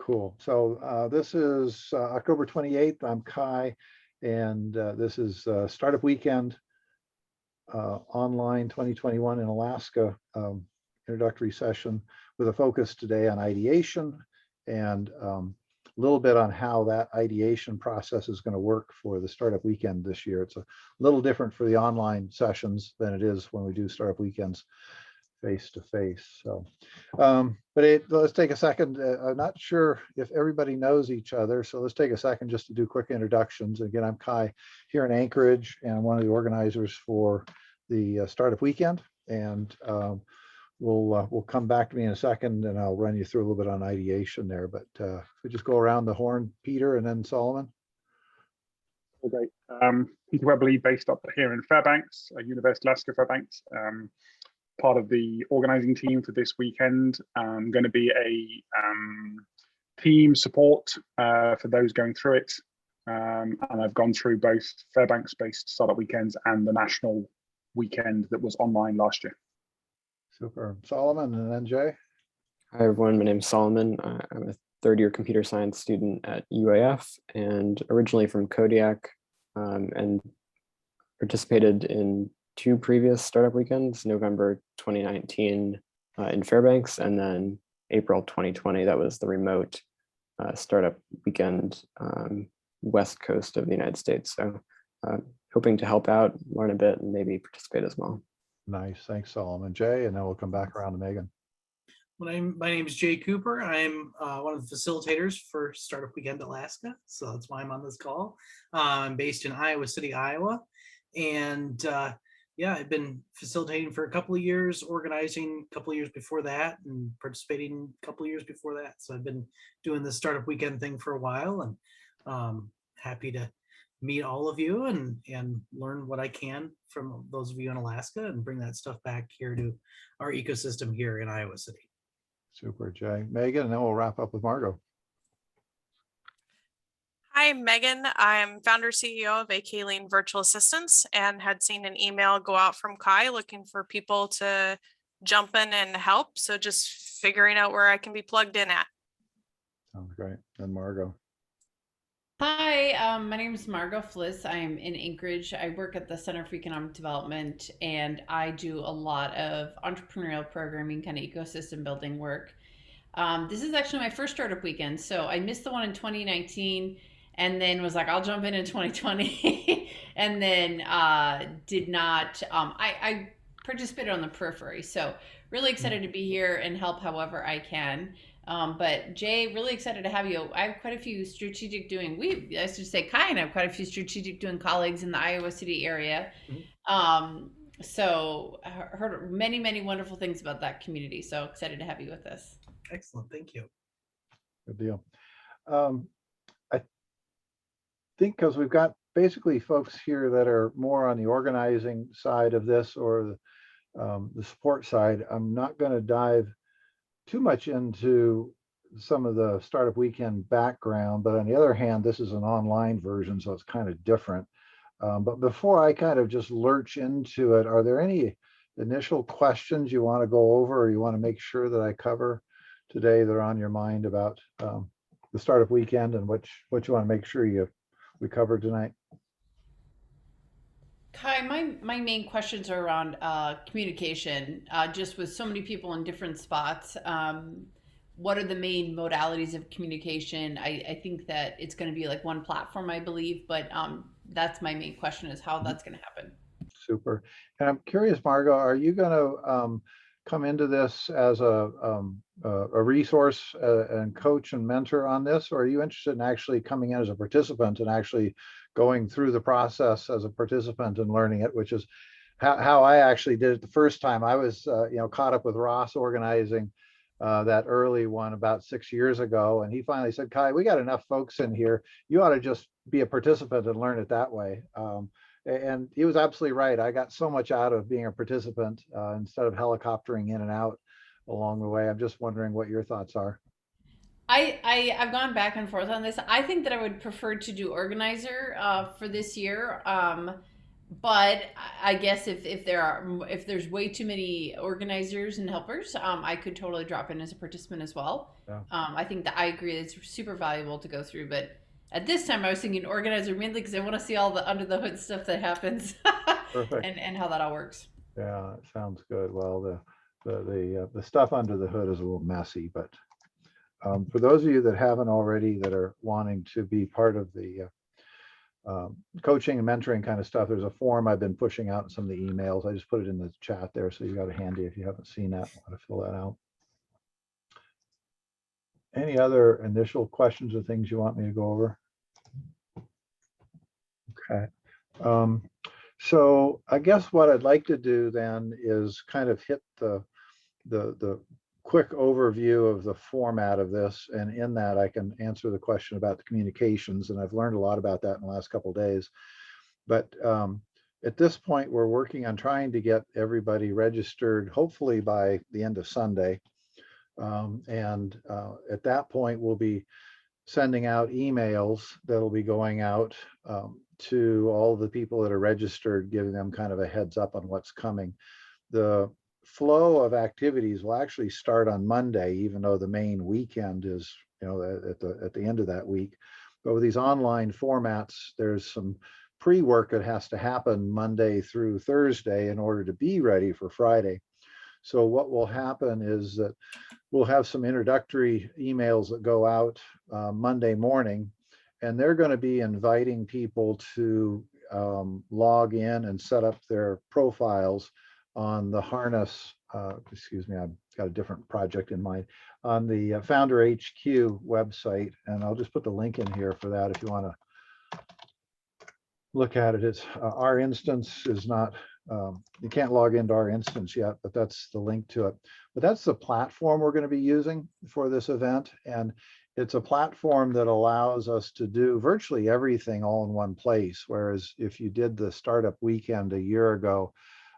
Cool. So this is October 28th. I'm Kai, and this is Startup Weekend online 2021 in Alaska introductory session with a focus today on ideation and a little bit on how that ideation process is going to work for the Startup Weekend this year. It's a little different for the online sessions than it is when we do Startup Weekends face to face. So, let's take a second. I'm not sure if everybody knows each other, so let's take a second just to do quick introductions. Again, I'm Kai here in Anchorage, and I'm one of the organizers for the Startup Weekend. And we'll come back to me in a second, and I'll run you through a little bit on ideation there. But if we just go around the horn, Peter, and then Solomon. Great. Peter Webley, based up here in Fairbanks, University of Alaska Fairbanks. Part of the organizing team for this weekend. I'm going to be a team support for those going through it. And I've gone through both Fairbanks-based startup weekends and the national weekend that was online last year. Super. Solomon and then Jay. Hi, everyone. My name is Solomon. I'm a third-year computer science student at UAF and originally from Kodiak, and participated in two previous startup weekends, November 2019 in Fairbanks, and then April 2020. That was the remote startup weekend, west coast of the United States. So hoping to help out, learn a bit, and maybe participate as well. Nice. Thanks, Solomon. Jay, and then we'll come back around to Megan. My name is Jay Cooper. I'm one of the facilitators for Startup Weekend Alaska, so that's why I'm on this call. I'm based in Iowa City, Iowa, and yeah, I've been facilitating for a couple of years, organizing a couple of years before that, and participating a couple of years before that. So I've been doing the Startup Weekend thing for a while, and happy to meet all of you and learn what I can from those of you in Alaska and bring that stuff back here to our ecosystem here in Iowa City. Super, Jay. Megan, and then we'll wrap up with Margot. Hi, I'm Megan. I'm founder CEO of Akaleen Virtual Assistants and had seen an email go out from Kai looking for people to jump in and help. So just figuring out where I can be plugged in at. Sounds great. And Margot. Hi, my name is Margot Fliss. I'm in Anchorage. I work at the Center for Economic Development, and I do a lot of entrepreneurial programming, kind of ecosystem building work. This is actually my first startup weekend. So I missed the one in 2019 and then was like, I'll jump in 2020 and then did not, I participated on the periphery. So really excited to be here and help however I can. But Jay, really excited to have you. I have quite a few strategic doing, I should say Kai and I have quite a few strategic doing colleagues in the Iowa City area. So I heard many, many wonderful things about that community. So excited to have you with us. Excellent. Thank you. Good deal. I think because we've got basically folks here that are more on the organizing side of this or the support side, I'm not going to dive too much into some of the startup weekend background, but on the other hand, this is an online version, so it's kind of different. But before I kind of just lurch into it, are there any initial questions you want to go over or you want to make sure that I cover today that are on your mind about the startup weekend and what you want to make sure we cover tonight? Kai, my main questions are around communication, just with so many people in different spots. What are the main modalities of communication? I think that it's going to be like one platform, I believe, but that's my main question is how that's going to happen. Super. And I'm curious, Margot, are you going to come into this as a resource and coach and mentor on this, or are you interested in actually coming in as a participant and actually going through the process as a participant and learning it, which is how I actually did it the first time. I was caught up with Ross organizing that early one about 6 years ago, and he finally said, Kai, we got enough folks in here, you ought to just be a participant and learn it that way. And he was absolutely right. I got so much out of being a participant instead of helicoptering in and out along the way. I'm just wondering what your thoughts are. I've gone back and forth on this. I think that I would prefer to do organizer for this year. but I guess if there's way too many organizers and helpers, I could totally drop in as a participant as well. Yeah. I think that I agree it's super valuable to go through, but at this time I was thinking organizer mainly because I want to see all the under the hood stuff that happens Perfect. and how that all works. Yeah, it sounds good. Well, the stuff under the hood is a little messy, but for those of you that haven't already, that are wanting to be part of the coaching and mentoring kind of stuff, there's a form I've been pushing out in some of the emails. I just put it in the chat there, so you got it handy if you haven't seen that, want to fill that out. Any other initial questions or things you want me to go over? Okay. So I guess what I'd like to do then is kind of hit the quick overview of the format of this, and in that I can answer the question about the communications, and I've learned a lot about that in the last couple of days. But at this point, we're working on trying to get everybody registered, hopefully by the end of Sunday. At that point, we'll be sending out emails that'll be going out to all the people that are registered, giving them kind of a heads up on what's coming. The flow of activities will actually start on Monday, even though the main weekend is, at the end of that week. But with these online formats, there's some pre-work that has to happen Monday through Thursday in order to be ready for Friday. So what will happen is that we'll have some introductory emails that go out Monday morning, and they're going to be inviting people to log in and set up their profiles on the Harness, excuse me, I've got a different project in mind, on the Founder HQ website. And I'll just put the link in here for that if you want to look at it. It's our instance is not, you can't log into our instance yet, but that's the link to it. But that's the platform we're going to be using for this event. And it's a platform that allows us to do virtually everything all in one place. Whereas if you did the startup weekend a year ago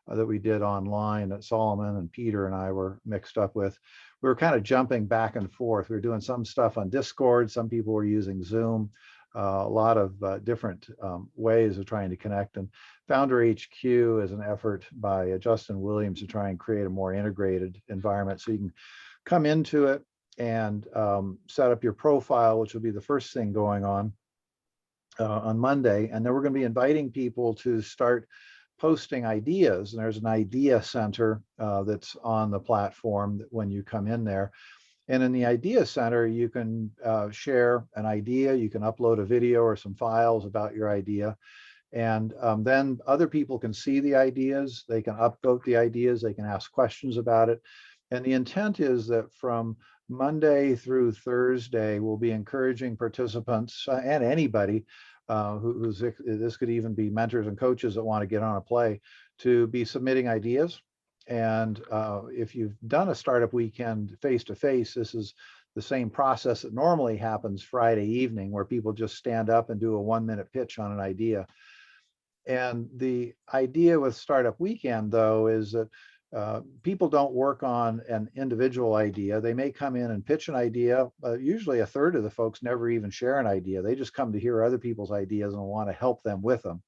that we did online that Solomon and Peter and I were mixed up with, we were kind of jumping back and forth. We were doing some stuff on Discord. Some people were using Zoom. A lot of different ways of trying to connect. And Founder HQ is an effort by Justin Williams to try and create a more integrated environment. So you can come into it and set up your profile, which will be the first thing going on Monday. And then we're going to be inviting people to start posting ideas. And there's an idea center that's on the platform when you come in there. And in the Idea Center, you can share an idea, you can upload a video or some files about your idea. And then other people can see the ideas, they can upvote the ideas, they can ask questions about it. And the intent is that from Monday through Thursday, we'll be encouraging participants and anybody this could even be mentors and coaches that want to get on a play, to be submitting ideas. And if you've done a startup weekend face-to-face, this is the same process that normally happens Friday evening, where people just stand up and do a 1-minute pitch on an idea. And the idea with Startup Weekend, though, is that people don't work on an individual idea. They may come in and pitch an idea. Usually a third of the folks never even share an idea. They just come to hear other people's ideas and want to help them with them.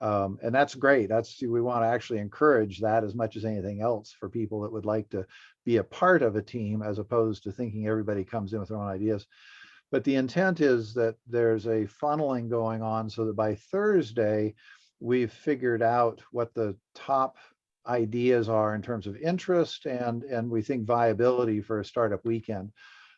And that's great. We want to actually encourage that as much as anything else for people that would like to be a part of a team, as opposed to thinking everybody comes in with their own ideas. But the intent is that there's a funneling going on so that by Thursday, we've figured out what the top ideas are in terms of interest and we think viability for a startup weekend.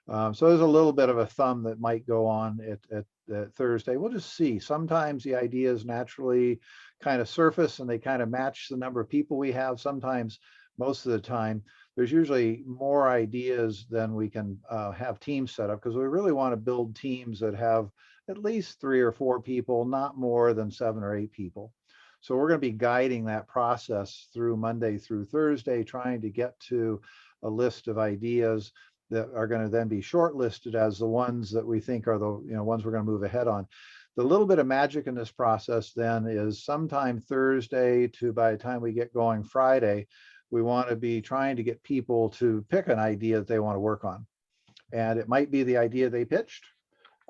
So there's a little bit of a thumb that might go on at Thursday. We'll just see. Sometimes the ideas naturally kind of surface and they kind of match the number of people we have. Sometimes, most of the time, there's usually more ideas than we can have teams set up, because we really want to build teams that have at least 3 or 4 people, not more than 7 or 8 people. So we're going to be guiding that process through Monday through Thursday, trying to get to a list of ideas that are going to then be shortlisted as the ones that we think are the ones we're going to move ahead on. The little bit of magic in this process then is sometime Thursday to by the time we get going Friday, we want to be trying to get people to pick an idea that they want to work on. And it might be the idea they pitched.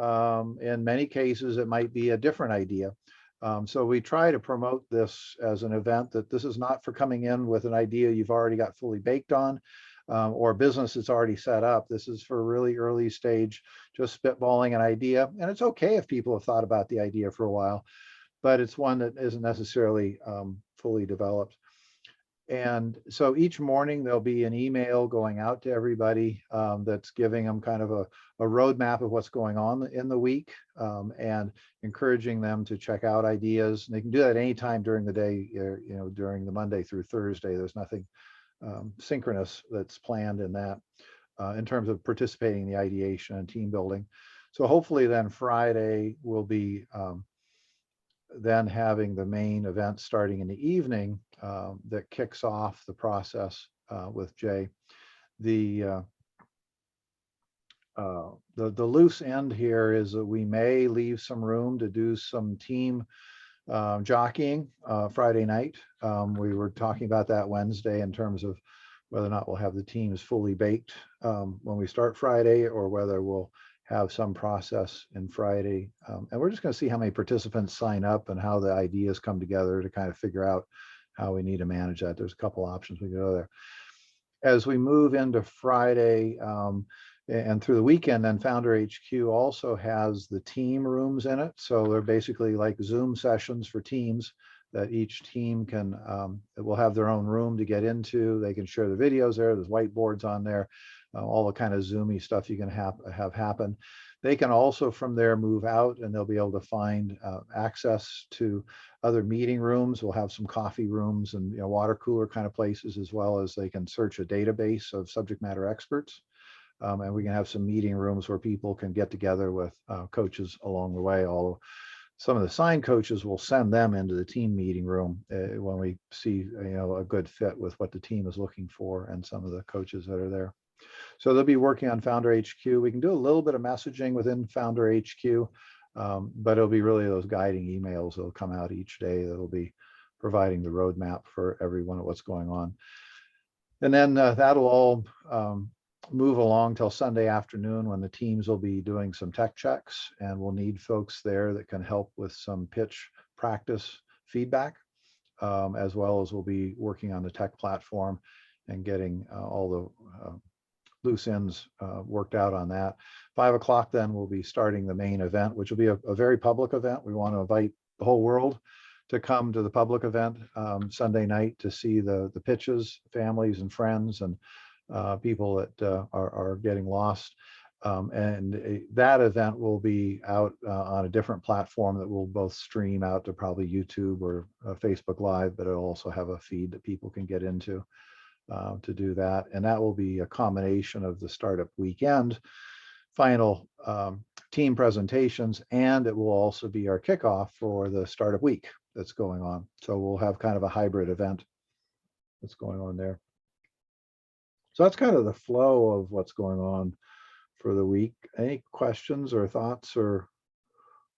In many cases, it might be a different idea. So we try to promote this as an event, that this is not for coming in with an idea you've already got fully baked on, or business that's already set up. This is for really early stage, just spitballing an idea. And it's okay if people have thought about the idea for a while, but it's one that isn't necessarily fully developed. And so each morning there'll be an email going out to everybody that's giving them kind of a roadmap of what's going on in the week, and encouraging them to check out ideas. And they can do that anytime during the day, during the Monday through Thursday. There's nothing synchronous that's planned in that in terms of participating in the ideation and team building. So hopefully then Friday will be then having the main event starting in the evening that kicks off the process with Jay. The loose end here is that we may leave some room to do some team jockeying Friday night. We were talking about that Wednesday in terms of whether or not we'll have the teams fully baked when we start Friday, or whether we'll have some process in Friday. And we're just going to see how many participants sign up and how the ideas come together to kind of figure out how we need to manage that. There's a couple options we can go there. As we move into Friday and through the weekend, then Founder HQ also has the team rooms in it. So they're basically like Zoom sessions for teams that each team can, will have their own room to get into. They can share the videos there. There's whiteboards on there. All the kind of Zoomy stuff you can have happen. They can also from there move out, and they'll be able to find access to other meeting rooms. We'll have some coffee rooms and water cooler kind of places, as well as they can search a database of subject matter experts. And we can have some meeting rooms where people can get together with coaches along the way. Although some of the assigned coaches will send them into the team meeting room when we see a good fit with what the team is looking for and some of the coaches that are there. So they'll be working on Founder HQ. We can do a little bit of messaging within Founder HQ, but it'll be really those guiding emails that'll come out each day that'll be providing the roadmap for everyone of what's going on. And then that'll all move along till Sunday afternoon, when the teams will be doing some tech checks, and we'll need folks there that can help with some pitch practice feedback, as well as we'll be working on the tech platform and getting all the loose ends worked out on that. 5 o'clock then we'll be starting the main event, which will be a very public event. We want to invite the whole world to come to the public event Sunday night to see the pitches, families and friends and people that are getting lost. And that event will be out on a different platform that will both stream out to probably YouTube or Facebook Live, but it'll also have a feed that people can get into to do that. And that will be a combination of the startup weekend, final team presentations, and it will also be our kickoff for the startup week that's going on. So we'll have kind of a hybrid event that's going on there. So that's kind of the flow of what's going on for the week. Any questions or thoughts or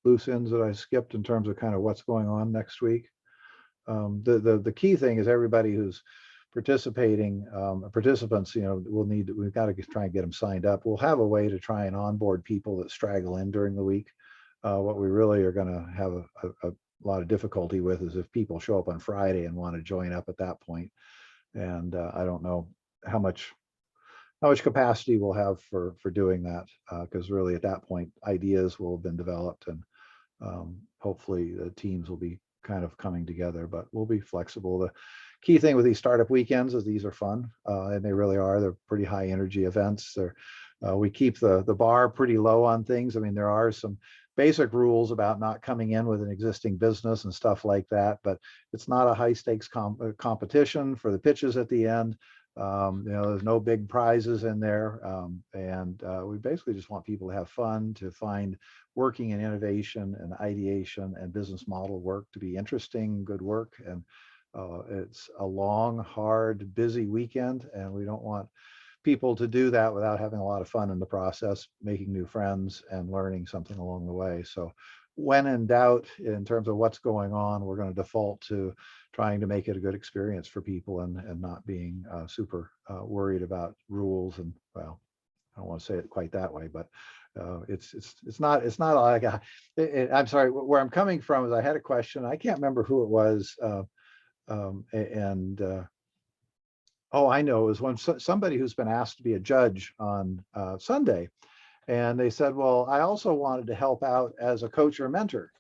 loose ends that I skipped in terms of kind of what's going on next week? The key thing is everybody who's participating, participants, we've got to try and get them signed up. We'll have a way to try and onboard people that straggle in during the week. What we really are going to have a lot of difficulty with is if people show up on Friday and want to join up at that point. And I don't know how much capacity we'll have for doing that, because really at that point ideas will have been developed, and hopefully the teams will be kind of coming together, but we'll be flexible. The key thing with these startup weekends is these are fun, and they really are. They're pretty high energy events. We keep the bar pretty low on things. I mean, there are some basic rules about not coming in with an existing business and stuff like that, but it's not a high stakes competition for the pitches at the end. There's no big prizes in there, and we basically just want people to have fun, to find working in innovation and ideation and business model work to be interesting, good work. And it's a long, hard, busy weekend, and we don't want people to do that without having a lot of fun in the process, making new friends and learning something along the way. So when in doubt, in terms of what's going on, we're going to default to trying to make it a good experience for people and not being super worried about rules and, well, don't want to say it quite that way, but it's not like I'm sorry. Where I'm coming from is I had a question. I can't remember who it was, oh, I know, it was when somebody who's been asked to be a judge on Sunday, and they said, well, I also wanted to help out as a coach or mentor.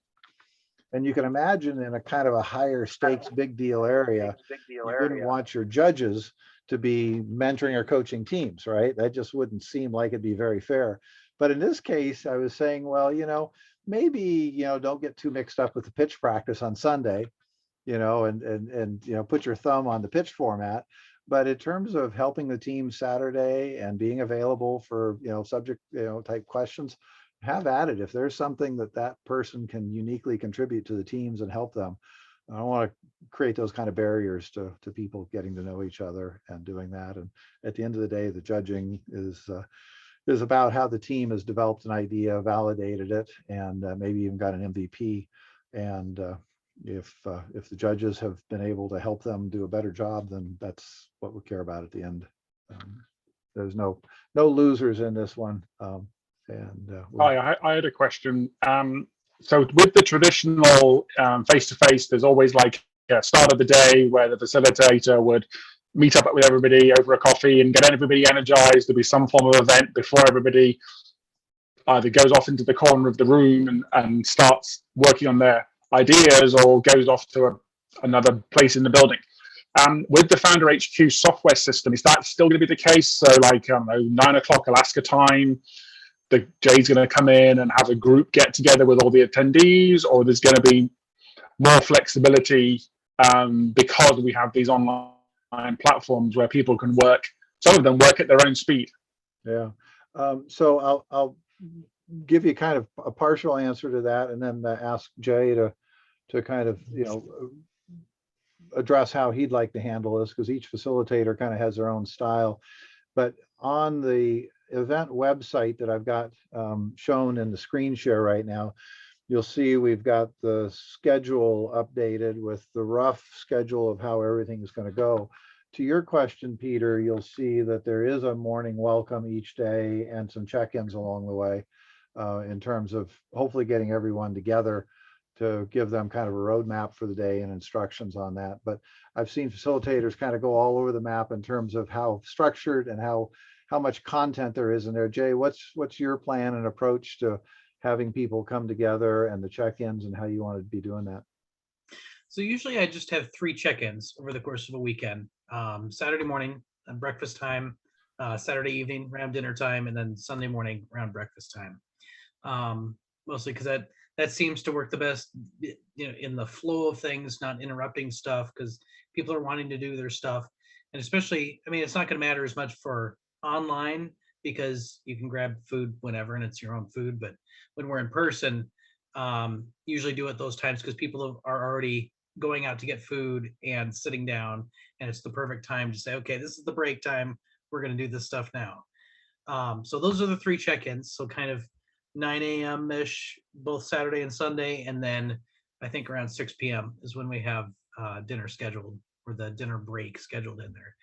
And you can imagine in a kind of a higher stakes, big deal area, you wouldn't want your judges to be mentoring or coaching teams, right? That just wouldn't seem like it'd be very fair. But in this case, I was saying, well, maybe, don't get too mixed up with the pitch practice on Sunday, and put your thumb on the pitch format. But in terms of helping the team Saturday and being available for, subject, type questions, have at it. If there's something that person can uniquely contribute to the teams and help them, I don't want to create those kind of barriers to people getting to know each other and doing that. And at the end of the day, the judging is about how the team has developed an idea, validated it, and maybe even got an MVP. And if the judges have been able to help them do a better job, then that's what we care about at the end. There's no losers in this one. Hi, I had a question. So with the traditional face-to-face, there's always like a start of the day where the facilitator would meet up with everybody over a coffee and get everybody energized. There'll be some form of event before everybody either goes off into the corner of the room and starts working on their ideas or goes off to another place in the building. With the Founder HQ software system, is that still going to be the case? So like, I don't know, 9 o'clock Alaska time, Jay's going to come in and have a group get together with all the attendees, or there's going to be more flexibility because we have these online platforms where people can work, some of them work at their own speed. Yeah. So I'll give you kind of a partial answer to that, and then ask Jay to kind of, address how he'd like to handle this, because each facilitator kind of has their own style. But on the event website that I've got shown in the screen share right now, you'll see we've got the schedule updated with the rough schedule of how everything is going to go. To your question, Peter, you'll see that there is a morning welcome each day and some check-ins along the way in terms of hopefully getting everyone together to give them kind of a roadmap for the day and instructions on that. But I've seen facilitators kind of go all over the map in terms of how structured and how much content there is in there. Jay, what's your plan and approach to having people come together and the check-ins and how you want to be doing that? So usually I just have 3 check-ins over the course of a weekend. Saturday morning, breakfast time, Saturday evening, around dinner time, and then Sunday morning around breakfast time. Mostly because that seems to work the best, in the flow of things, not interrupting stuff, because people are wanting to do their stuff. And especially, it's not going to matter as much for online because you can grab food whenever and it's your own food. But when we're in person, usually do it those times because people are already going out to get food and sitting down, and it's the perfect time to say, okay, this is the break time. We're going to do this stuff now. So those are the 3 check-ins. So kind of 9 a.m. ish, both Saturday and Sunday. And then I think around 6 p.m. is when we have dinner scheduled, or the dinner break scheduled in there.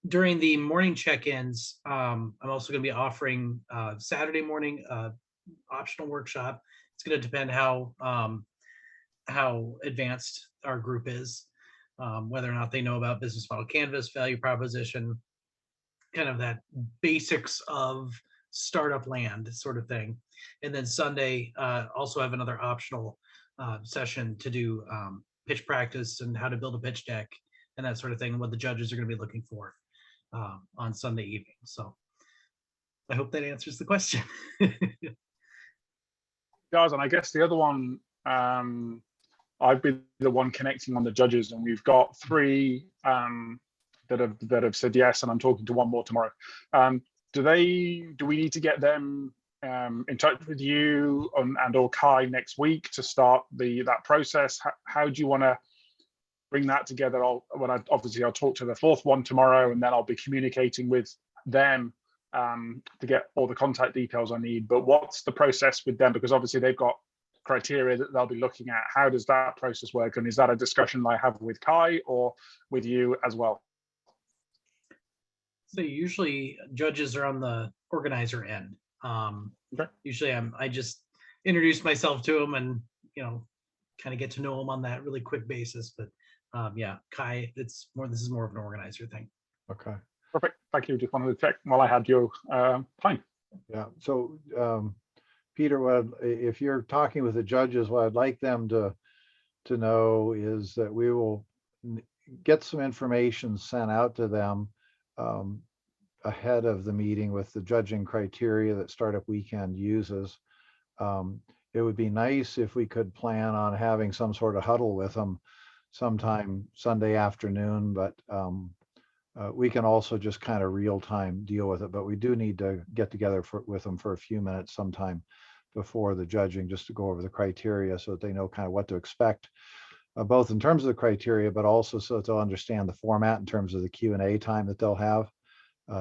During the morning check-ins, I'm also going to be offering Saturday morning optional workshop. It's going to depend how advanced our group is, whether or not they know about business model canvas, value proposition, kind of that basics of startup land sort of thing. And then Sunday, also have another optional session to do pitch practice and how to build a pitch deck and that sort of thing, and what the judges are going to be looking for on Sunday evening. So I hope that answers the question. Guys, and I guess the other one, I've been the one connecting on the judges, and we've got 3 that have said yes, and I'm talking to one more tomorrow. Do we need to get them in touch with you and or Kai next week to start that process? How do you want to bring that together? I'll talk to the 4th one tomorrow, and then I'll be communicating with them to get all the contact details I need. But what's the process with them? Because obviously they've got criteria that they'll be looking at. How does that process work? And is that a discussion I have with Kai or with you as well? So usually judges are on the organizer end. Okay. Usually I just introduce myself to them and, kind of get to know them on that really quick basis. But yeah, Kai, this is more of an organizer thing. Okay. Perfect. Thank you. Just wanted to check while I had your time. Yeah. So Peter, if you're talking with the judges, what I'd like them to know is that we will get some information sent out to them ahead of the meeting with the judging criteria that Startup Weekend uses. It would be nice if we could plan on having some sort of huddle with them sometime Sunday afternoon, but we can also just kind of real time deal with it. But we do need to get together with them for a few minutes sometime before the judging, just to go over the criteria so that they know kind of what to expect, both in terms of the criteria, but also so that they'll understand the format in terms of the Q&A time that they'll have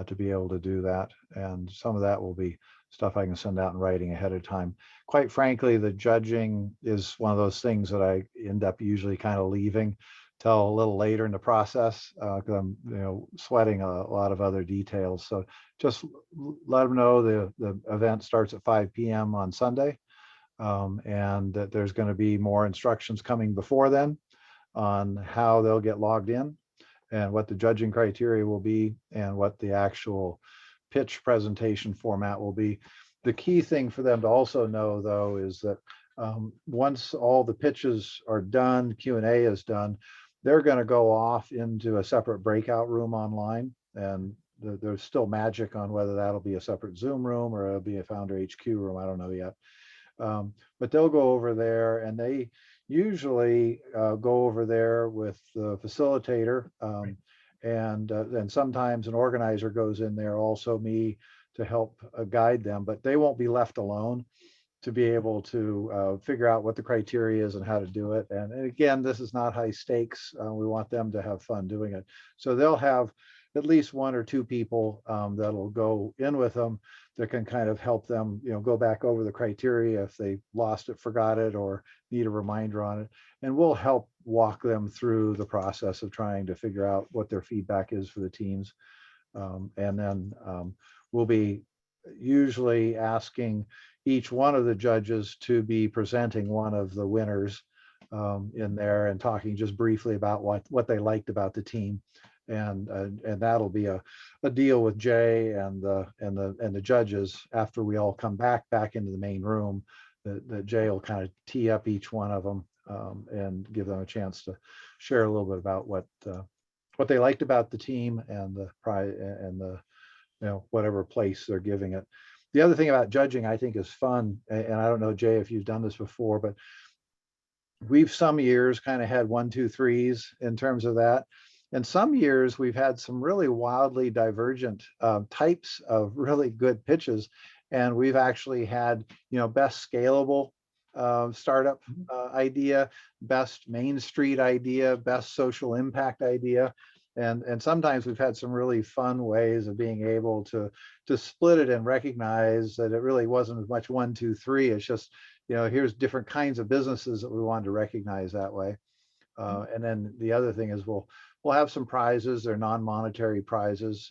to be able to do that. And some of that will be stuff I can send out in writing ahead of time. Quite frankly, the judging is one of those things that I end up usually kind of leaving till a little later in the process because I'm sweating a lot of other details. So just let them know the event starts at 5 p.m. on Sunday, and that there's going to be more instructions coming before then on how they'll get logged in and what the judging criteria will be and what the actual pitch presentation format will be. The key thing for them to also know, though, is that once all the pitches are done, Q&A is done, they're going to go off into a separate breakout room online, and there's still magic on whether that'll be a separate Zoom room or it'll be a Founder HQ room. I don't know yet. But they'll go over there, and they usually go over there with the facilitator, and sometimes an organizer goes in there, also me, to help guide them, but they won't be left alone to be able to figure out what the criteria is and how to do it. And again, this is not high stakes. We want them to have fun doing it. So they'll have at least one or two people that'll go in with them that can kind of help them, go back over the criteria if they lost it, forgot it, or need a reminder on it. And we'll help walk them through the process of trying to figure out what their feedback is for the teams. And then we'll be usually asking each one of the judges to be presenting one of the winners in there and talking just briefly about what they liked about the team. And that'll be a deal with Jay and the judges after we all come back into the main room. That Jay will kind of tee up each one of them and give them a chance to share a little bit about what they liked about the team and the prize and the whatever place they're giving it. The other thing about judging I think is fun, and I don't know, Jay, if you've done this before, but we've some years kind of had 1, 2, 3s in terms of that. And some years we've had some really wildly divergent types of really good pitches. And we've actually had, best scalable startup idea, best Main Street idea, best social impact idea. And sometimes we've had some really fun ways of being able to split it and recognize that it really wasn't as much 1, 2, 3. It's just, here's different kinds of businesses that we wanted to recognize that way. And then the other thing is we'll have some prizes. They're non-monetary prizes.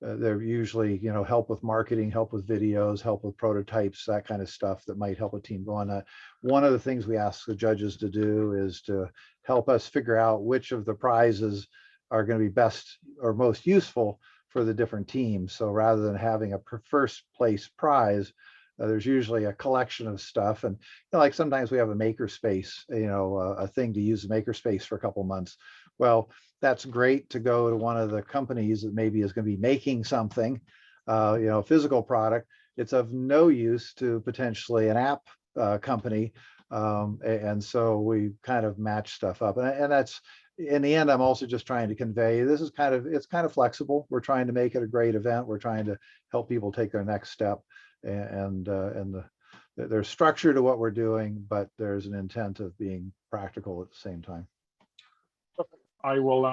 They're usually, help with marketing, help with videos, help with prototypes, that kind of stuff that might help a team go on that. One of the things we ask the judges to do is to help us figure out which of the prizes are going to be best or most useful for the different teams. So rather than having a first place prize, there's usually a collection of stuff. And like sometimes we have a makerspace, a thing to use the makerspace for a couple months. Well, that's great to go to one of the companies that maybe is going to be making something, physical product. It's of no use to potentially an app company. And so we kind of match stuff up. And that's, in the end, I'm also just trying to convey, it's kind of flexible. We're trying to make it a great event. We're trying to help people take their next step. And there's structure to what we're doing, but there's an intent of being practical at the same time. I will,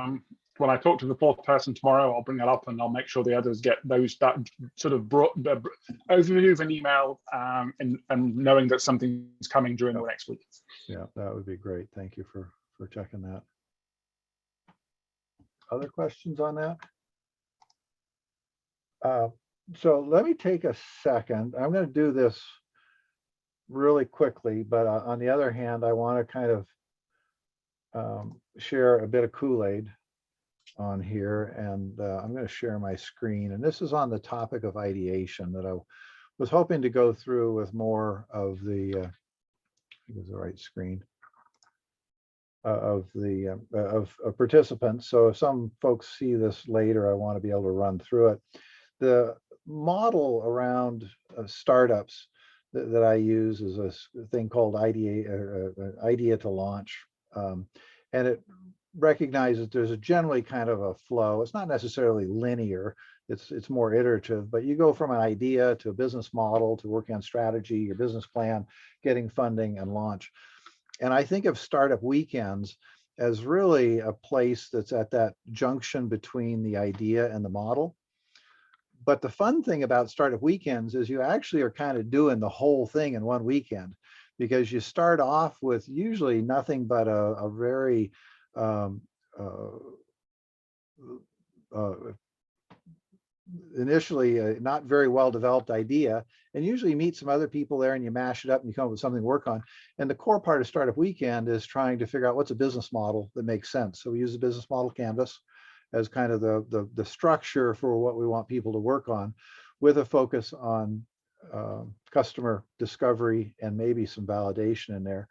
when I talk to the fourth person tomorrow, I'll bring it up and I'll make sure the others get that sort of overview of an email and knowing that something's coming during the next week. Yeah, that would be great. Thank you for checking that. Other questions on that? So let me take a second. I'm going to do this really quickly, but on the other hand, I want to kind of share a bit of Kool-Aid on here, and I'm going to share my screen. And this is on the topic of ideation that I was hoping to go through with more of the, I think it's the right screen, of the of participants. So if some folks see this later, I want to be able to run through it. The model around startups that I use is a thing called idea to launch. And it recognizes there's a generally kind of a flow. It's not necessarily linear. It's more iterative, but you go from an idea to a business model to working on strategy, your business plan, getting funding and launch. And I think of startup weekends as really a place that's at that junction between the idea and the model. But the fun thing about startup weekends is you actually are kind of doing the whole thing in one weekend, because you start off with usually nothing but a very initially not very well developed idea, and usually you meet some other people there and you mash it up and you come up with something to work on. And the core part of Startup Weekend is trying to figure out what's a business model that makes sense. So we use the business model canvas as kind of the structure for what we want people to work on, with a focus on customer discovery and maybe some validation in there.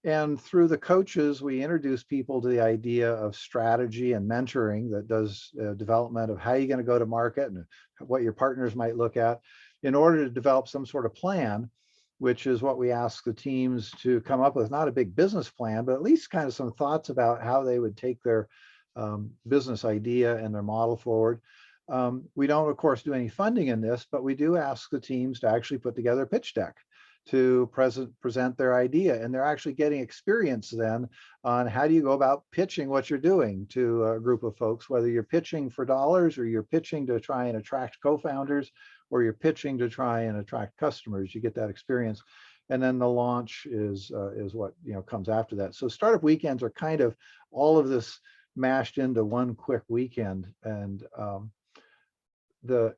And through the coaches, we introduce people to the idea of strategy and mentoring that does development of how you're going to go to market and what your partners might look at in order to develop some sort of plan, which is what we ask the teams to come up with. Not a big business plan, but at least kind of some thoughts about how they would take their business idea and their model forward. We don't, of course, do any funding in this, but we do ask the teams to actually put together a pitch deck to present their idea, and they're actually getting experience then on how do you go about pitching what you're doing to a group of folks, whether you're pitching for dollars or you're pitching to try and attract co-founders or you're pitching to try and attract customers. You get that experience, and then the launch is what comes after that. So startup weekends are kind of all of this mashed into one quick weekend, and the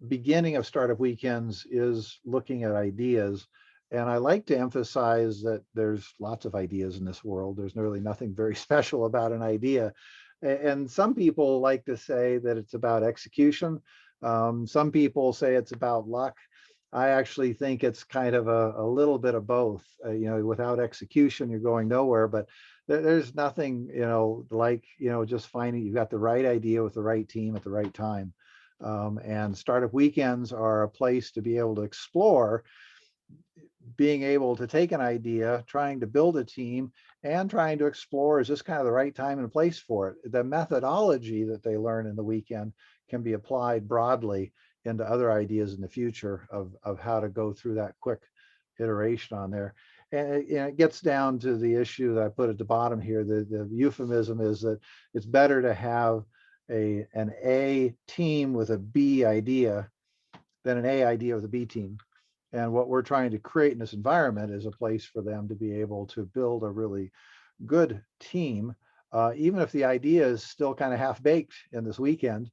beginning of startup weekends is looking at ideas. And I like to emphasize that there's lots of ideas in this world. There's really nothing very special about an idea. And some people like to say that it's about execution. Some people say it's about luck. I actually think it's kind of a little bit of both. Without execution, you're going nowhere, but there's nothing, like, just finding you've got the right idea with the right team at the right time. And startup weekends are a place to be able to explore being able to take an idea, trying to build a team, and trying to explore, is this kind of the right time and place for it? The methodology that they learn in the weekend can be applied broadly into other ideas in the future of how to go through that quick iteration on there. And it gets down to the issue that I put at the bottom here. The euphemism is that it's better to have an A team with a B idea than an A idea with a B team. And what we're trying to create in this environment is a place for them to be able to build a really good team. Even if the idea is still kind of half baked in this weekend,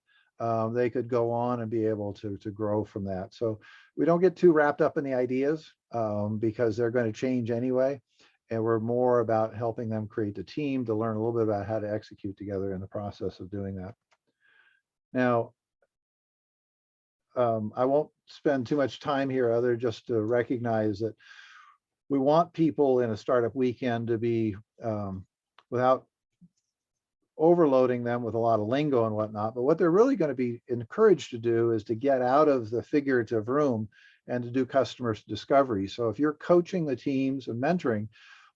they could go on and be able to grow from that. So we don't get too wrapped up in the ideas because they're going to change anyway. And we're more about helping them create the team to learn a little bit about how to execute together in the process of doing that. Now, I won't spend too much time here other just to recognize that we want people in a startup weekend to be, without overloading them with a lot of lingo and whatnot, but what they're really going to be encouraged to do is to get out of the figurative room and to do customer discovery. So if you're coaching the teams and mentoring,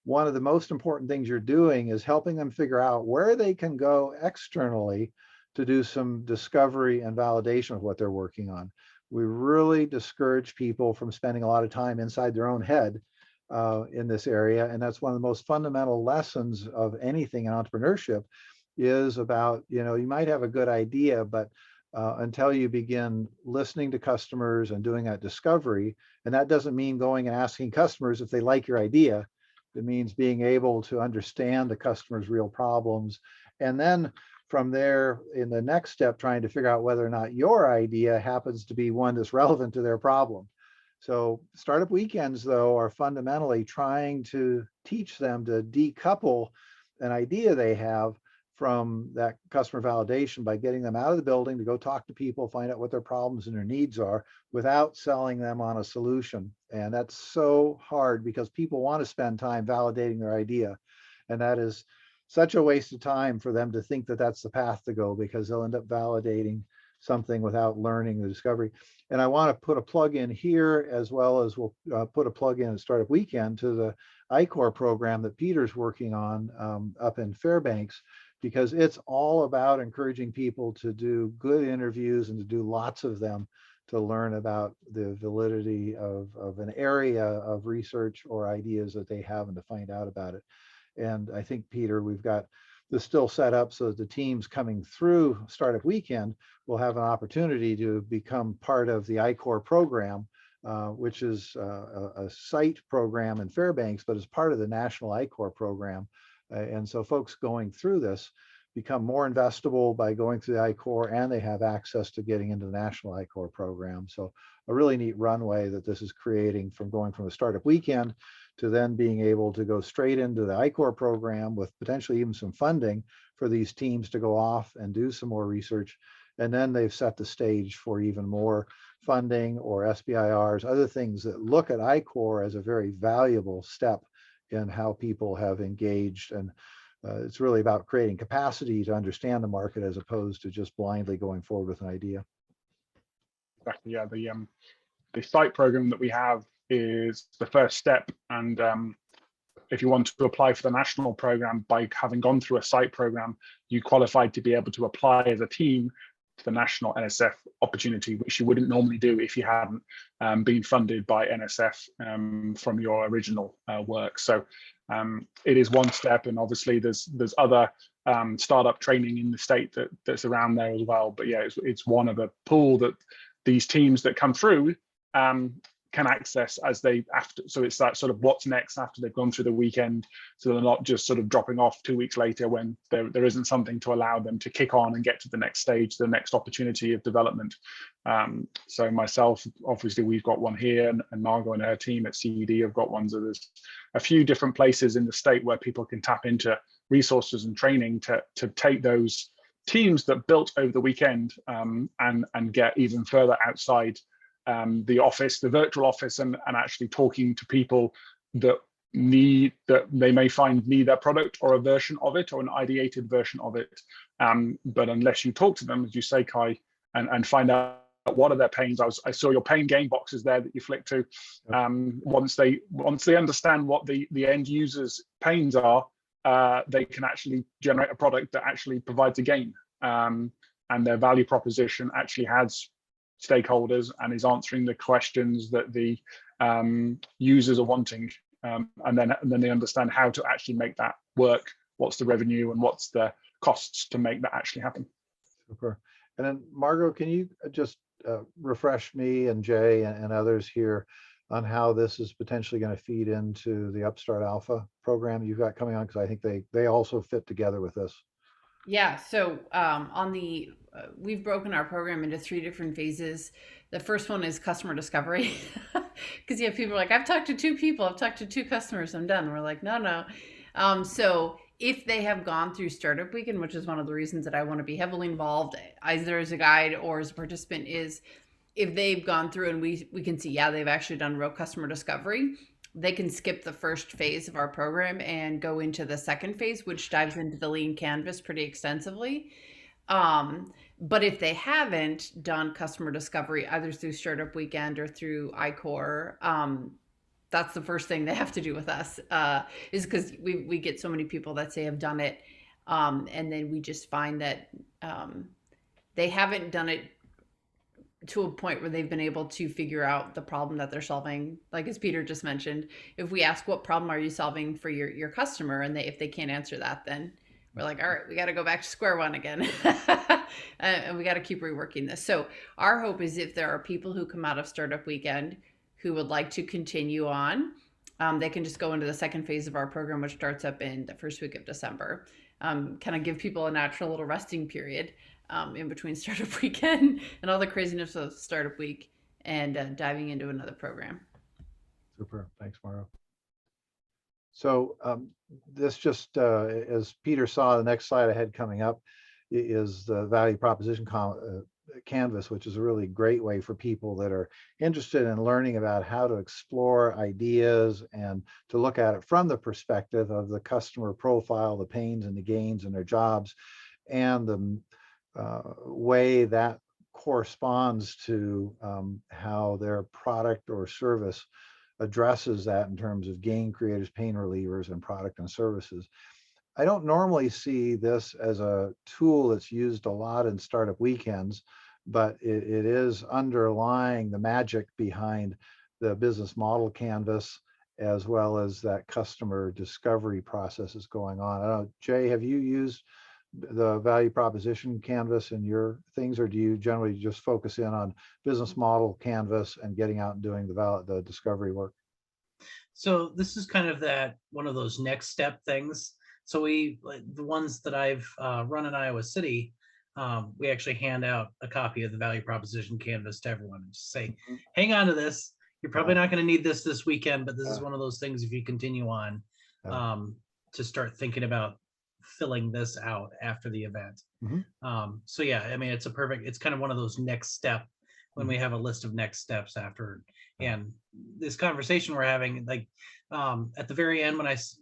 one of the most important things you're doing is helping them figure out where they can go externally to do some discovery and validation of what they're working on. We really discourage people from spending a lot of time inside their own head in this area. And that's one of the most fundamental lessons of anything in entrepreneurship, is about, you might have a good idea, but until you begin listening to customers and doing that discovery, and that doesn't mean going and asking customers if they like your idea. It means being able to understand the customer's real problems, and then from there, in the next step, trying to figure out whether or not your idea happens to be one that's relevant to their problem. So startup weekends, though, are fundamentally trying to teach them to decouple an idea they have from that customer validation by getting them out of the building to go talk to people, find out what their problems and their needs are without selling them on a solution. And that's so hard because people want to spend time validating their idea. And that is such a waste of time for them to think that that's the path to go, because they'll end up validating something without learning the discovery. And I want to put a plug in here, as well as we'll put a plug in at Startup Weekend to the I-Corps program that Peter's working on up in Fairbanks, because it's all about encouraging people to do good interviews and to do lots of them to learn about the validity of an area of research or ideas that they have and to find out about it. And I think, Peter, we've got this still set up so that the teams coming through Startup Weekend will have an opportunity to become part of the I-Corps program, which is a site program in Fairbanks, but is part of the national I-Corps program. And so folks going through this become more investable by going through the I-Corps, and they have access to getting into the national I-Corps program. So a really neat runway that this is creating, from going from a Startup Weekend to then being able to go straight into the I-Corps program with potentially even some funding for these teams to go off and do some more research. And then they've set the stage for even more funding or SBIRs, other things that look at I-Corps as a very valuable step in how people have engaged. And it's really about creating capacity to understand the market as opposed to just blindly going forward with an idea. Exactly. Yeah. The site program that we have is the first step. And if you want to apply for the national program, by having gone through a site program, you qualified to be able to apply as a team to the national NSF opportunity, which you wouldn't normally do if you hadn't been funded by NSF from your original work. So it is one step, and obviously there's other startup training in the state that's around there as well. But yeah, it's one of a pool that these teams that come through can access as they after. So it's that sort of what's next after they've gone through the weekend, so they're not just sort of dropping off 2 weeks later when there isn't something to allow them to kick on and get to the next stage, the next opportunity of development. So myself, obviously we've got one here, and Margot and her team at SuWkd have got one. So there's a few different places in the state where people can tap into resources and training to take those teams that built over the weekend and get even further outside the office, the virtual office, and actually talking to people that they may find need their product or a version of it or an ideated version of it. But unless you talk to them, as you say, Kai, and find out what are their pains. I saw your pain gain boxes there that you flick to. Once they understand what the end user's pains are, they can actually generate a product that actually provides a gain, and their value proposition actually has stakeholders and is answering the questions that the users are wanting, and then they understand how to actually make that work. What's the revenue and what's the costs to make that actually happen? Super. And then Margot, can you just refresh me and Jay and others here on how this is potentially going to feed into the Upstart Alpha program you've got coming on? Because I think they also fit together with this. Yeah, so we've broken our program into 3 different phases. The first one is customer discovery, because you have people like, I've talked to 2 people, I've talked to 2 customers, I'm done. We're like, no. So if they have gone through Startup Weekend, which is one of the reasons that I want to be heavily involved, either as a guide or as a participant, is if they've gone through and we can see, yeah, they've actually done real customer discovery, they can skip the first phase of our program and go into the second phase, which dives into the lean canvas pretty extensively. But if they haven't done customer discovery, either through Startup Weekend or through I-Corps, that's the first thing they have to do with us, is because we get so many people that say have done it. And then we just find that they haven't done it to a point where they've been able to figure out the problem that they're solving. Like as Peter just mentioned, if we ask what problem are you solving for your customer, and if they can't answer that, then we're like, all right, we got to go back to square one again. And we got to keep reworking this. So our hope is if there are people who come out of Startup Weekend who would like to continue on, they can just go into the second phase of our program, which starts up in the first week of December. kind of give people a natural little resting period in between Startup Weekend and all the craziness of Startup Week and diving into another program. Super. Thanks, Mauro. So this just, as Peter saw, the next slide I had coming up is the value proposition canvas, which is a really great way for people that are interested in learning about how to explore ideas and to look at it from the perspective of the customer profile, the pains and the gains in their jobs, and the way that corresponds to how their product or service addresses that in terms of gain creators, pain relievers, and product and services. I don't normally see this as a tool that's used a lot in startup weekends, but it is underlying the magic behind the business model canvas, as well as that customer discovery process is going on. I don't know, Jay, have you used the value proposition canvas in your things, or do you generally just focus in on business model canvas and getting out and doing the discovery work? So this is kind of that one of those next step things. So the ones that I've run in Iowa City, we actually hand out a copy of the value proposition canvas to everyone and just say, hang on to this. You're probably not going to need this weekend, but this is one of those things if you continue on to start thinking about filling this out after the event. So yeah, I mean, it's kind of one of those next step when we have a list of next steps after. And this conversation we're having, like at the very end,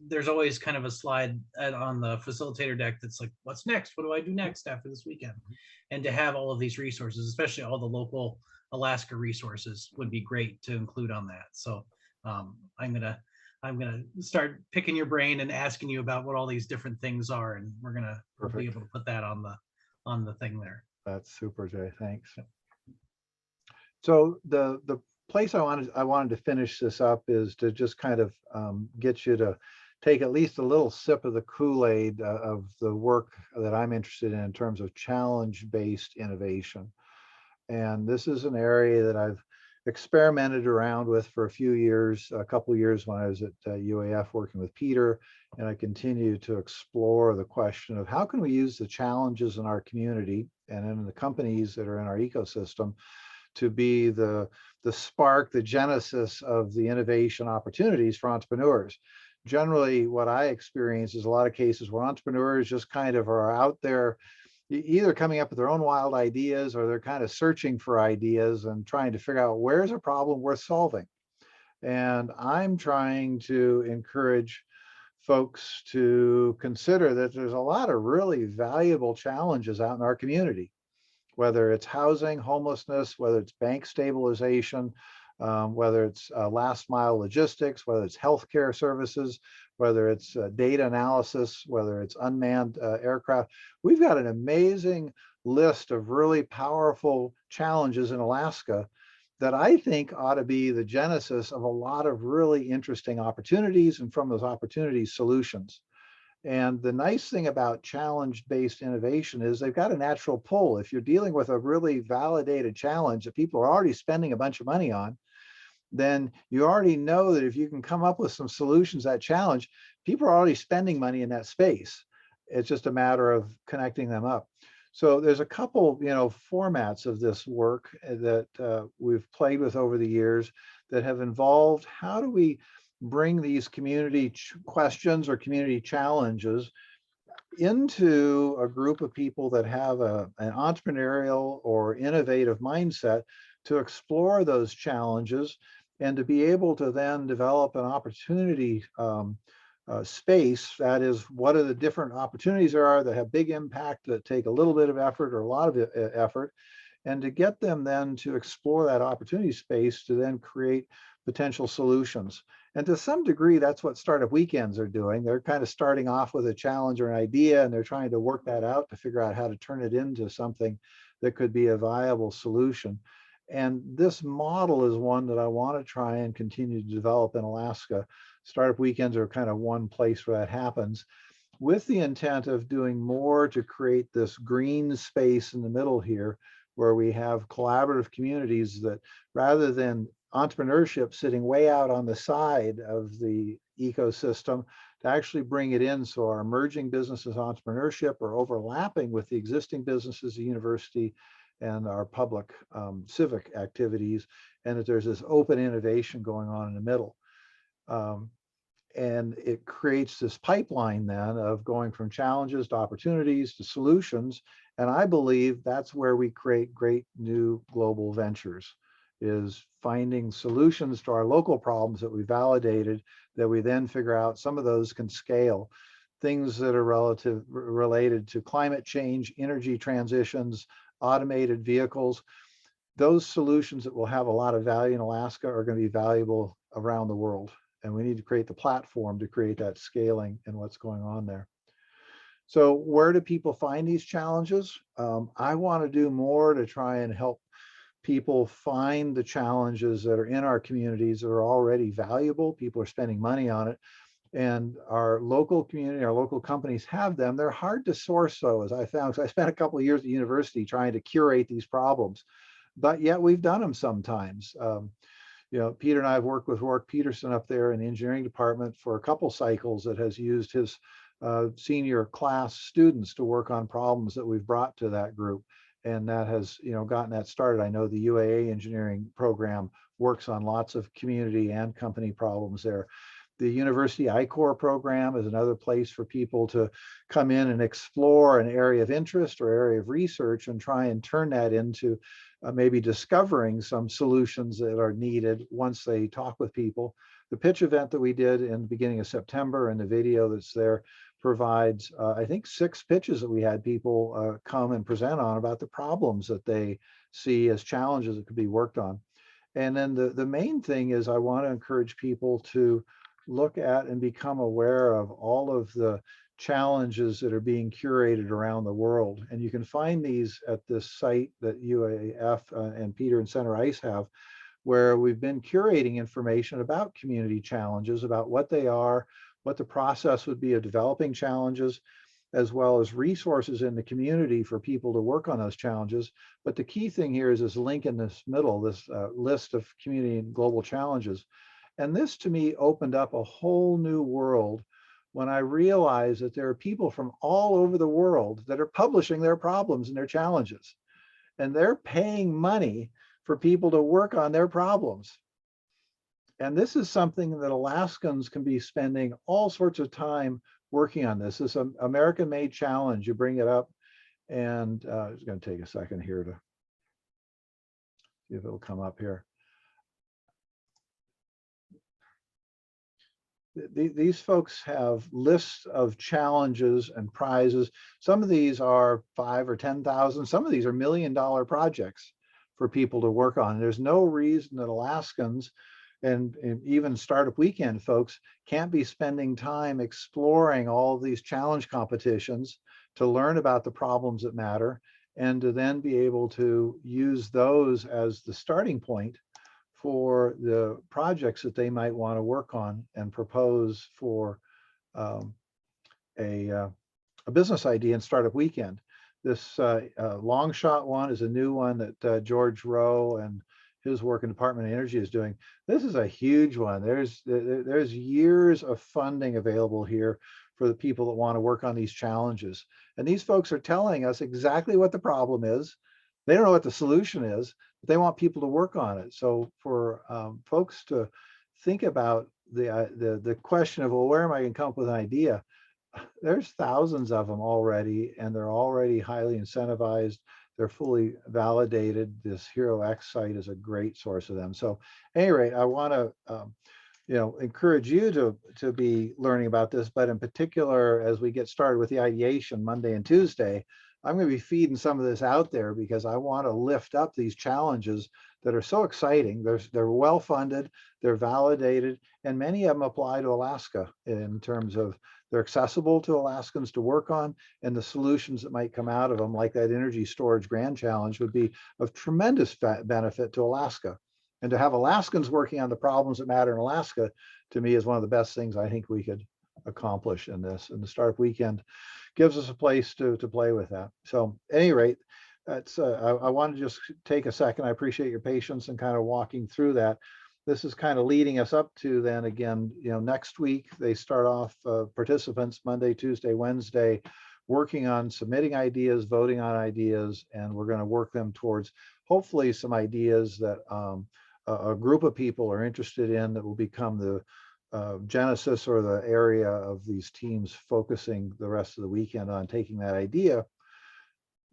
there's always kind of a slide on the facilitator deck that's like, what's next? What do I do next after this weekend? And to have all of these resources, especially all the local Alaska resources, would be great to include on that. So I'm gonna start picking your brain and asking you about what all these different things are, and we're gonna be able to put that on the thing there. That's super, Jay. Thanks. So the place I wanted to finish this up is to just kind of get you to take at least a little sip of the Kool-Aid of the work that I'm interested in terms of challenge-based innovation. And this is an area that I've experimented around with for a couple of years when I was at UAF working with Peter, and I continue to explore the question of how can we use the challenges in our community and in the companies that are in our ecosystem to be the spark, the genesis of the innovation opportunities for entrepreneurs. Generally, what I experience is a lot of cases where entrepreneurs just kind of are out there either coming up with their own wild ideas, or they're kind of searching for ideas and trying to figure out where's a problem worth solving. And I'm trying to encourage folks to consider that there's a lot of really valuable challenges out in our community, whether it's housing, homelessness, whether it's bank stabilization, whether it's last mile logistics, whether it's healthcare services, whether it's data analysis, whether it's unmanned aircraft. We've got an amazing list of really powerful challenges in Alaska that I think ought to be the genesis of a lot of really interesting opportunities, and from those opportunities, solutions. And the nice thing about challenge-based innovation is they've got a natural pull. If you're dealing with a really validated challenge that people are already spending a bunch of money on, then you already know that if you can come up with some solutions to that challenge, people are already spending money in that space. It's just a matter of connecting them up. So there's a couple, formats of this work that we've played with over the years that have involved how do we bring these community questions or community challenges into a group of people that have an entrepreneurial or innovative mindset to explore those challenges, and to be able to then develop an opportunity space. That is, what are the different opportunities there are that have big impact, that take a little bit of effort or a lot of effort, and to get them then to explore that opportunity space to then create potential solutions. And to some degree, that's what startup weekends are doing. They're kind of starting off with a challenge or an idea, and they're trying to work that out to figure out how to turn it into something that could be a viable solution. And this model is one that I want to try and continue to develop in Alaska. Startup weekends are kind of one place where that happens, with the intent of doing more to create this green space in the middle here, where we have collaborative communities that, rather than entrepreneurship sitting way out on the side of the ecosystem to actually bring it in so our emerging businesses entrepreneurship are overlapping with the existing businesses, the university, and our public civic activities, and that there's this open innovation going on in the middle. And it creates this pipeline then of going from challenges to opportunities to solutions. And I believe that's where we create great new global ventures, is finding solutions to our local problems that we validated, that we then figure out some of those can scale. Things that are related to climate change, energy transitions, automated vehicles. Those solutions that will have a lot of value in Alaska are going to be valuable around the world. And we need to create the platform to create that scaling and what's going on there. So where do people find these challenges? I want to do more to try and help people find the challenges that are in our communities that are already valuable. People are spending money on it. And our local community, our local companies have them. They're hard to source though, as I found. So I spent a couple of years at university trying to curate these problems, but yet we've done them sometimes. You know, Peter and I have worked with Rourke Peterson up there in the engineering department for a couple cycles that has used his senior class students to work on problems that we've brought to that group. And that has, you know, gotten that started. I know the UAA engineering program works on lots of community and company problems there. The University I-Corps program is another place for people to come in and explore an area of interest or area of research and try and turn that into maybe discovering some solutions that are needed once they talk with people. The pitch event that we did in the beginning of September and the video that's there provides, I think, 6 pitches that we had people come and present on about the problems that they see as challenges that could be worked on. And then the main thing is I want to encourage people to look at and become aware of all of the challenges that are being curated around the world. And you can find these at this site that UAF and Peter and Center ICE have, where we've been curating information about community challenges, about what they are, what the process would be of developing challenges, as well as resources in the community for people to work on those challenges. But the key thing here is this link in this middle, this list of community and global challenges. And this to me opened up a whole new world when I realized that there are people from all over the world that are publishing their problems and their challenges. And they're paying money for people to work on their problems. And this is something that Alaskans can be spending all sorts of time working on. This is an American-made challenge. You bring it up, and it's going to take a second here to see if it'll come up here. These folks have lists of challenges and prizes. Some of these are 5,000 or 10,000. Some of these are $1 million projects for people to work on. There's no reason that Alaskans and even Startup Weekend folks can't be spending time exploring all of these challenge competitions to learn about the problems that matter, and to then be able to use those as the starting point for the projects that they might want to work on and propose for a business idea in Startup Weekend. This long shot one is a new one that George Rowe and his work in Department of Energy is doing. This is a huge one. There's years of funding available here for the people that want to work on these challenges. And these folks are telling us exactly what the problem is. They don't know what the solution is, but they want people to work on it. So for folks to think about the question of, well, where am I going to come up with an idea? There's thousands of them already, and they're already highly incentivized. They're fully validated. This HeroX site is a great source of them. So at any rate, I want to encourage you to be learning about this, but in particular, as we get started with the ideation Monday and Tuesday, I'm going to be feeding some of this out there because I want to lift up these challenges that are so exciting. They're well funded, they're validated, and many of them apply to Alaska in terms of they're accessible to Alaskans to work on, and the solutions that might come out of them, like that energy storage grand challenge, would be of tremendous benefit to Alaska. And to have Alaskans working on the problems that matter in Alaska, to me, is one of the best things I think we could accomplish in this. And the Startup Weekend gives us a place to play with that. So at any rate, that's I want to just take a second. I appreciate your patience and kind of walking through that. this is kind of leading us up to then again, next week they start off, participants Monday, Tuesday, Wednesday, working on submitting ideas, voting on ideas, and we're going to work them towards hopefully some ideas that a group of people are interested in that will become the genesis or the area of these teams focusing the rest of the weekend on taking that idea,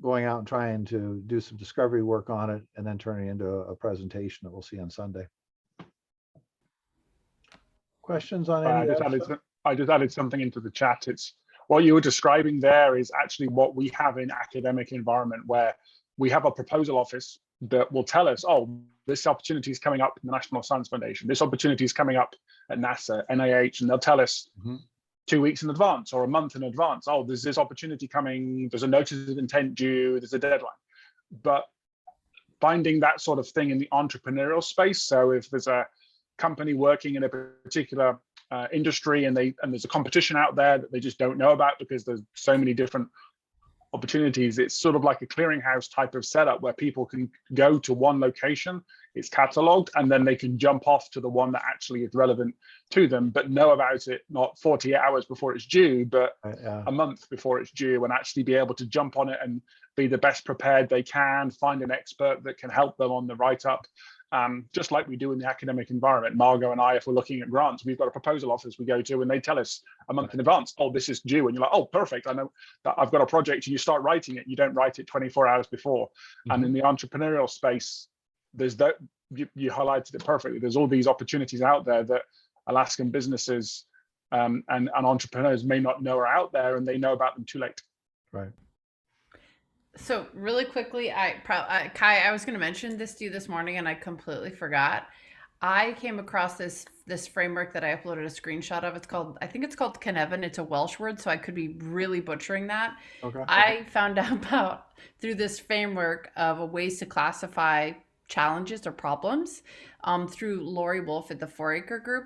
going out and trying to do some discovery work on it, and then turning it into a presentation that we'll see on Sunday. Questions on any of that stuff? I just added something into the chat. It's what you were describing there is actually what we have in academic environment, where we have a proposal office that will tell us, oh, this opportunity is coming up in the National Science Foundation. This opportunity is coming up at NASA, NIH, and they'll tell us 2 weeks in advance or a month in advance. Oh, there's this opportunity coming. There's a notice of intent due. There's a deadline. But finding that sort of thing in the entrepreneurial space. So if there's a company working in a particular industry and there's a competition out there that they just don't know about because there's so many different opportunities, it's sort of like a clearinghouse type of setup where people can go to one location, it's cataloged, and then they can jump off to the one that actually is relevant to them, but know about it not 48 hours before it's due, but a month before it's due, and actually be able to jump on it and be the best prepared they can, find an expert that can help them on the write-up. Just like we do in the academic environment. Margot and I, if we're looking at grants, we've got a proposal office we go to and they tell us a month in advance, oh, this is due. And you're like, oh, perfect. I know that I've got a project, and you start writing it. You don't write it 24 hours before. And in the entrepreneurial space, there's that, you highlighted it perfectly. There's all these opportunities out there that Alaskan businesses and entrepreneurs may not know are out there, and they know about them too late. Right. So really quickly, Kai, I was going to mention this to you this morning and I completely forgot. I came across this framework that I uploaded a screenshot of. I think it's called Cynefin. It's a Welsh word, so I could be really butchering that. Okay. I found out about through this framework of ways to classify challenges or problems through Lori Wolf at the 4-Acre Group.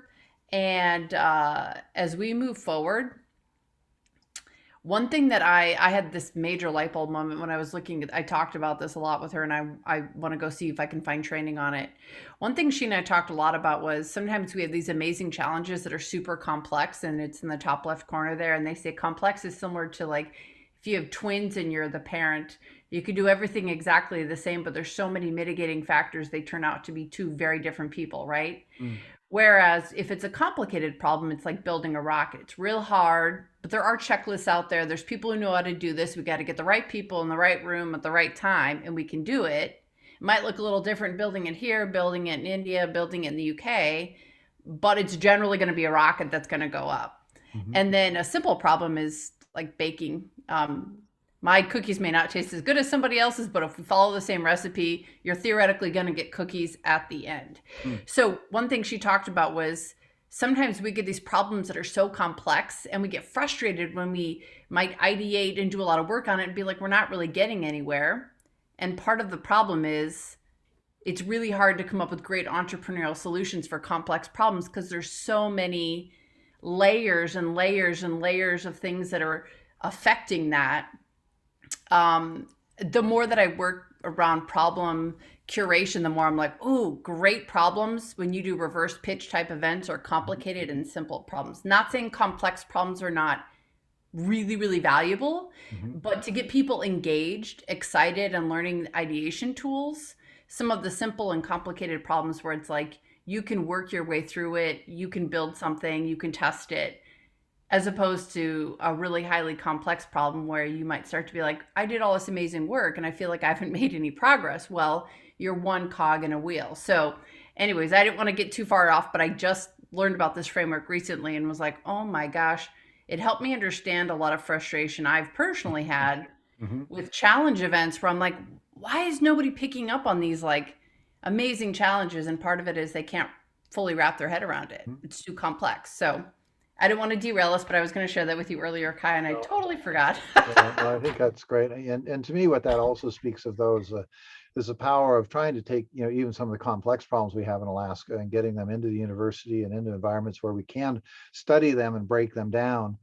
And as we move forward, one thing that I had this major light bulb moment when I was looking at, I talked about this a lot with her, and I want to go see if I can find training on it. One thing she and I talked a lot about was sometimes we have these amazing challenges that are super complex, and it's in the top left corner there. And they say complex is similar to like if you have twins and you're the parent, you could do everything exactly the same, but there's so many mitigating factors, they turn out to be two very different people, right? Whereas if it's a complicated problem, it's like building a rocket. It's real hard, but there are checklists out there. There's people who know how to do this. We got to get the right people in the right room at the right time, and we can do it. It might look a little different building it here, building it in India, building it in the UK, but it's generally going to be a rocket that's going to go up. And then a simple problem is like baking. My cookies may not taste as good as somebody else's, but if we follow the same recipe, you're theoretically going to get cookies at the end. So one thing she talked about was sometimes we get these problems that are so complex, and we get frustrated when we might ideate and do a lot of work on it and be like, we're not really getting anywhere. And part of the problem is it's really hard to come up with great entrepreneurial solutions for complex problems because there's so many layers and layers and layers of things that are affecting that. The more that I work around problem curation, the more I'm like, oh, great problems when you do reverse pitch type events, or complicated and simple problems. Not saying complex problems are not really, really valuable, but to get people engaged, excited, and learning ideation tools, some of the simple and complicated problems where it's like, you can work your way through it, you can build something, you can test it, as opposed to a really highly complex problem where you might start to be like, I did all this amazing work and I feel like I haven't made any progress. Well, you're one cog in a wheel. So anyways, I didn't want to get too far off, but I just learned about this framework recently and was like, oh my gosh, it helped me understand a lot of frustration I've personally had with challenge events where I'm like, why is nobody picking up on these like amazing challenges? And part of it is they can't fully wrap their head around it. It's too complex. So I didn't want to derail us, but I was going to share that with you earlier, Kai, and I totally forgot. Well, I think that's great. And to me, what that also speaks of those is the power of trying to take, even some of the complex problems we have in Alaska and getting them into the university and into environments where we can study them and break them down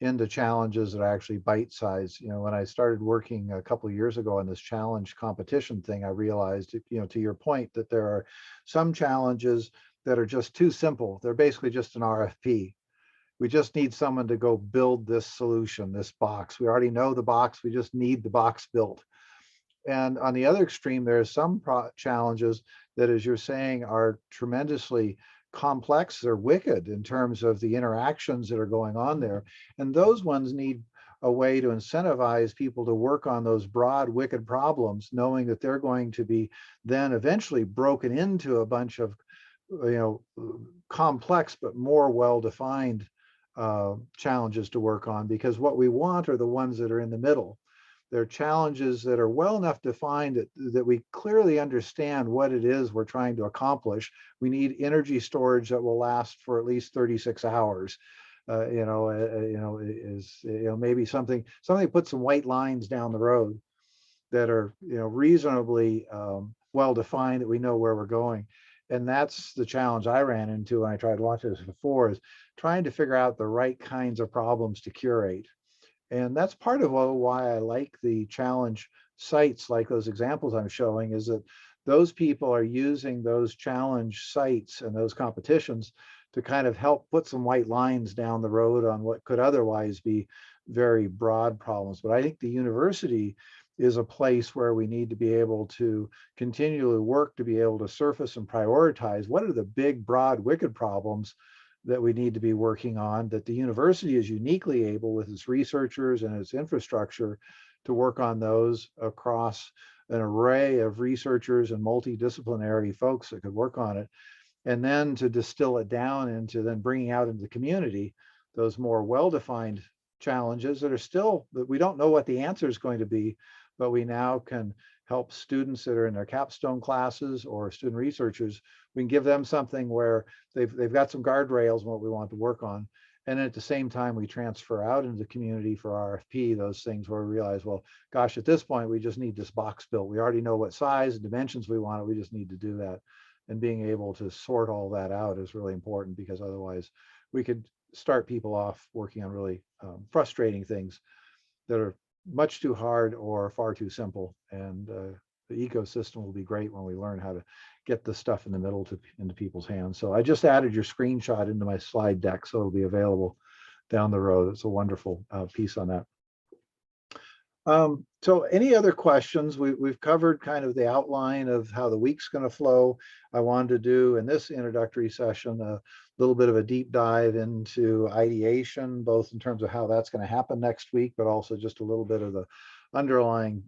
into challenges that are actually bite-sized. When I started working a couple of years ago on this challenge competition thing, I realized, to your point, that there are some challenges that are just too simple. They're basically just an RFP. We just need someone to go build this solution, this box. We already know the box, we just need the box built. And on the other extreme, there are some challenges that, as you're saying, are tremendously complex. They're wicked in terms of the interactions that are going on there. And those ones need a way to incentivize people to work on those broad, wicked problems, knowing that they're going to be then eventually broken into a bunch of, complex but more well-defined challenges to work on, because what we want are the ones that are in the middle. They're challenges that are well enough defined that we clearly understand what it is we're trying to accomplish. We need energy storage that will last for at least 36 hours. Maybe something put some white lines down the road that are reasonably well defined, that we know where we're going. And that's the challenge I ran into when I tried to launch this before, is trying to figure out the right kinds of problems to curate. And that's part of why I like the challenge sites, like those examples I'm showing, is that those people are using those challenge sites and those competitions to kind of help put some white lines down the road on what could otherwise be very broad problems. But I think the university is a place where we need to be able to continually work to be able to surface and prioritize what are the big, broad, wicked problems that we need to be working on, that the university is uniquely able, with its researchers and its infrastructure, to work on those across an array of researchers and multidisciplinary folks that could work on it, and then to distill it down into then bringing out into the community those more well-defined challenges that are still, that we don't know what the answer is going to be, but we now can help students that are in their capstone classes or student researchers. We can give them something where they've got some guardrails on what we want to work on. And at the same time, we transfer out into the community for RFP, those things where we realize, well, gosh, at this point, we just need this box built. We already know what size and dimensions we want. We just need to do that. And being able to sort all that out is really important, because otherwise we could start people off working on really frustrating things that are much too hard or far too simple. And the ecosystem will be great when we learn how to get the stuff in the middle into people's hands. So I just added your screenshot into my slide deck, so it'll be available down the road. It's a wonderful piece on that. So any other questions? We've covered kind of the outline of how the week's going to flow. I wanted to do in this introductory session a little bit of a deep dive into ideation, both in terms of how that's going to happen next week, but also just a little bit of the underlying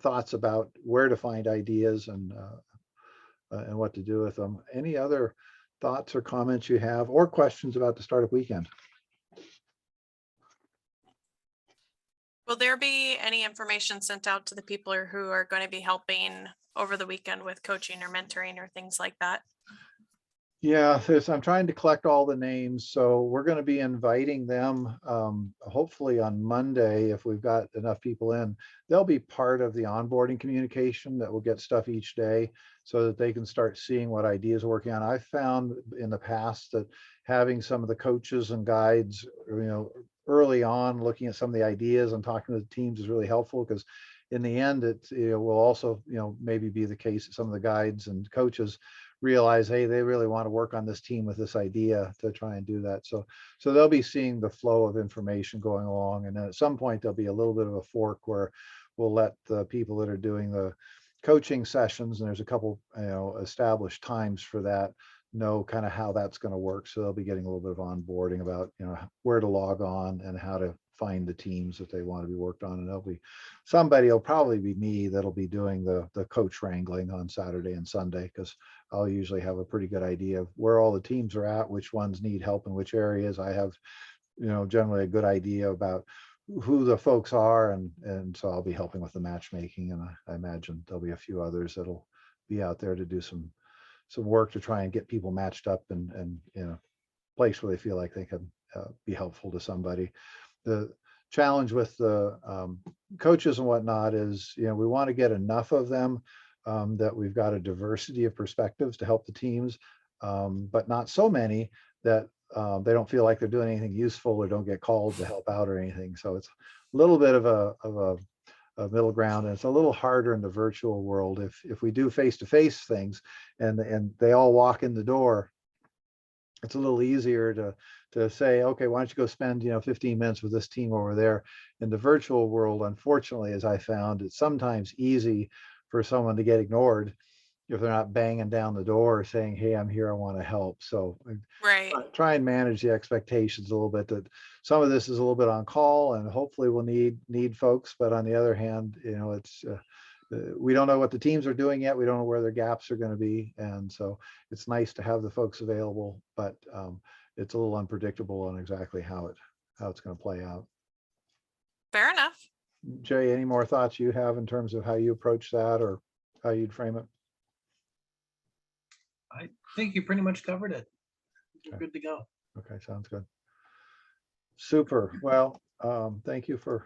thoughts about where to find ideas and what to do with them. Any other thoughts or comments you have, or questions about the startup weekend? Will there be any information sent out to the people who are going to be helping over the weekend with coaching or mentoring or things like that? Yeah, I'm trying to collect all the names. So we're going to be inviting them hopefully on Monday, if we've got enough people in. They'll be part of the onboarding communication that will get stuff each day so that they can start seeing what ideas we're working on. I found in the past that having some of the coaches and guides, early on, looking at some of the ideas and talking to the teams is really helpful, because in the end, it will also maybe be the case that some of the guides and coaches realize, hey, they really want to work on this team with this idea to try and do that. So they'll be seeing the flow of information going along, and then at some point there'll be a little bit of a fork where we'll let the people that are doing the coaching sessions, and there's a couple established times for that, know kind of how that's going to work. So they'll be getting a little bit of onboarding about where to log on and how to find the teams that they want to be worked on. And there'll be somebody, it'll probably be me, that'll be doing the coach wrangling on Saturday and Sunday, because I'll usually have a pretty good idea of where all the teams are at, which ones need help in which areas. I have generally a good idea about who the folks are, and so I'll be helping with the matchmaking, and I imagine there'll be a few others that'll be out there to do some work to try and get people matched up and in a place where they feel like they can be helpful to somebody. The challenge with the coaches and whatnot is, we want to get enough of them that we've got a diversity of perspectives to help the teams, but not so many that they don't feel like they're doing anything useful or don't get called to help out or anything. So it's a little bit of middle ground. And it's a little harder in the virtual world. If we do face-to-face things and they all walk in the door, it's a little easier to say, okay, why don't you go spend 15 minutes with this team over there. In the virtual world, unfortunately, as I found, it's sometimes easy for someone to get ignored if they're not banging down the door saying, hey, I'm here, I want to help. So Right. try and manage the expectations a little bit, that some of this is a little bit on call and hopefully we'll need folks. But on the other hand, it's we don't know what the teams are doing yet. We don't know where their gaps are going to be. And so it's nice to have the folks available, but it's a little unpredictable on exactly how it's going to play out. Fair enough. Jay, any more thoughts you have in terms of how you approach that or how you'd frame it? I think you pretty much covered it. You're Okay. good to go. Okay, sounds good. Super. Well, thank you for